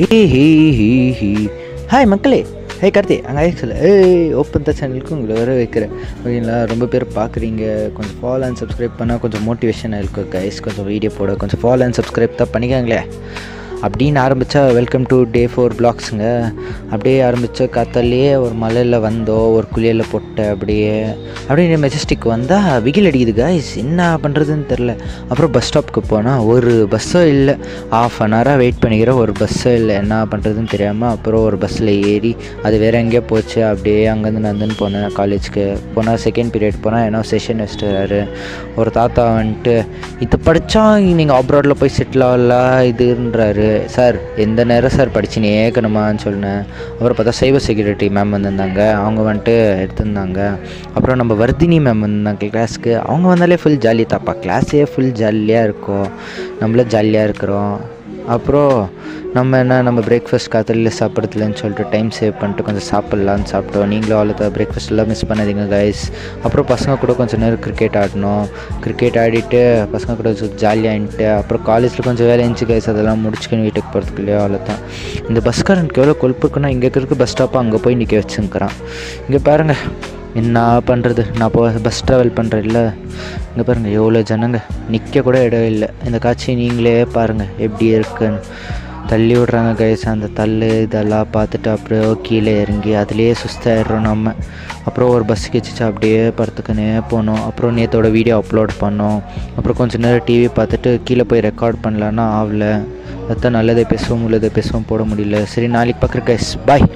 He hi மக்களே. ஹே கார்த்தி, அங்கே சொல்ல ஓப்பன் த சேனலுக்கு உங்களை வர வைக்கிறேன். ஓகேங்களா, ரொம்ப பேர் பார்க்குறீங்க. கொஞ்சம் ஃபாலோ அண்ட் சப்ஸ்கிரைப் பண்ணால் கொஞ்சம் மோட்டிவேஷனாக இருக்கும் கைஸ். கொஞ்சம் வீடியோ போட கொஞ்சம் ஃபாலோ அண்ட் சப்ஸ்கிரைப் தான் பண்ணிக்காங்களே அப்படின்னு ஆரம்பித்தா வெல்கம் டு டே 4 vlogsங்க. அப்படியே ஆரம்பித்த காத்தாலேயே ஒரு மலையில் வந்தோம், ஒரு குளியலில் போட்ட அப்படியே மெஜஸ்டிக் வந்தால் வெயில் அடிக்குது கைஸ். என்ன பண்ணுறதுன்னு தெரில. அப்புறம் பஸ் ஸ்டாப்புக்கு போனால் ஒரு பஸ்ஸும் இல்லை. ½ an hour வெயிட் பண்ணிக்கிறேன், ஒரு பஸ்ஸும் இல்லை. என்ன பண்ணுறதுன்னு தெரியாமல் அப்புறம் ஒரு பஸ்ஸில் ஏறி அது வேறு எங்கேயோ போச்சு. அப்படியே அங்கேருந்து நந்துன்னு போனேன் காலேஜுக்கு. போனால் செகண்ட் பீரியட் போனால் ஏன்னா செஷன் வச்சுட்டு ஒரு தாத்தா வந்துட்டு இது படித்தா நீங்கள் அப்ராடில் போய் செட்டில் ஆகலாம் இதுன்றாரு. சார் எந்த நேரம் சார் படிச்சுனே ஏற்கணுமான்னு சொன்னேன். அப்புறம் பார்த்தா சைபர் செக்யூரிட்டி மேம் வந்திருந்தாங்க, அவங்க வந்துட்டு எடுத்திருந்தாங்க. அப்புறம் நம்ம வர்தினி மேம் வந்திருந்தாங்க கிளாஸுக்கு. அவங்க வந்தாலே ஃபுல் ஜாலி தாப்பா, கிளாஸே ஃபுல் ஜாலியாக இருக்கும், நம்மளும் ஜாலியாக இருக்கிறோம். அப்புறம் நம்ம பிரேக்ஃபாஸ்ட் காலையில் சாப்பிட்றதுலன்னு சொல்லிட்டு டைம் சேவ் பண்ணிட்டு கொஞ்சம் சாப்பிட்லான்னு சாப்பிட்டோம். நீங்களும் அவ்வளோ பிரேக்ஃபாஸ்ட்லாம் மிஸ் பண்ணாதீங்க கைஸ். அப்புறம் பசங்க கூட கொஞ்சம் நேரம் கிரிக்கெட் ஆடினோம். கிரிக்கெட் ஆடிட்டு பசங்க கூட ஜாலியாகிட்டு அப்புறம் காலேஜில் கொஞ்சம் வேலை இருந்துச்சு கைஸ். அதெல்லாம் முடிச்சுக்கணும் வீட்டுக்கு போகிறதுக்குள்ளேயோ அவ்வளோ தான். இந்த பஸ்காரனுக்கு எவ்வளோ கொழுப்பு இருக்குன்னா இங்கே இருக்க பஸ் ஸ்டாப்பை அங்கே போய் நிற்க வச்சுருக்கிறான். இங்கே பாருங்கள் என்ன பண்ணுறது, நான் பஸ் ட்ராவல் பண்ணுறேன் இல்லை. இங்கே பாருங்கள் எவ்வளோ ஜனங்க, நிற்க கூட இடம் இல்லை. இந்த காட்சி நீங்களே பாருங்கள் எப்படி இருக்குன்னு. தள்ளி விட்றாங்க கைஸ். அந்த தள்ளு இதெல்லாம் பார்த்துட்டு அப்படியே கீழே இறங்கி அதுலேயே சுஸ்தாயிடுறோம் நம்ம. அப்புறம் ஒரு பஸ் கிச்சிச்சு அப்படியே படத்துக்குன்னே போனோம். அப்புறம் நேற்றோட வீடியோ அப்லோட் பண்ணோம். அப்புறம் கொஞ்சம் நேரம் டிவி பார்த்துட்டு கீழே போய் ரெக்கார்ட் பண்ணலான்னா ஆகலை. அதுதான் நல்லதை பேசுவோம் உள்ளதை பேசுவோம் போட முடியல. சரி நாளைக்கு பார்க்குற கைஸ், பாய்.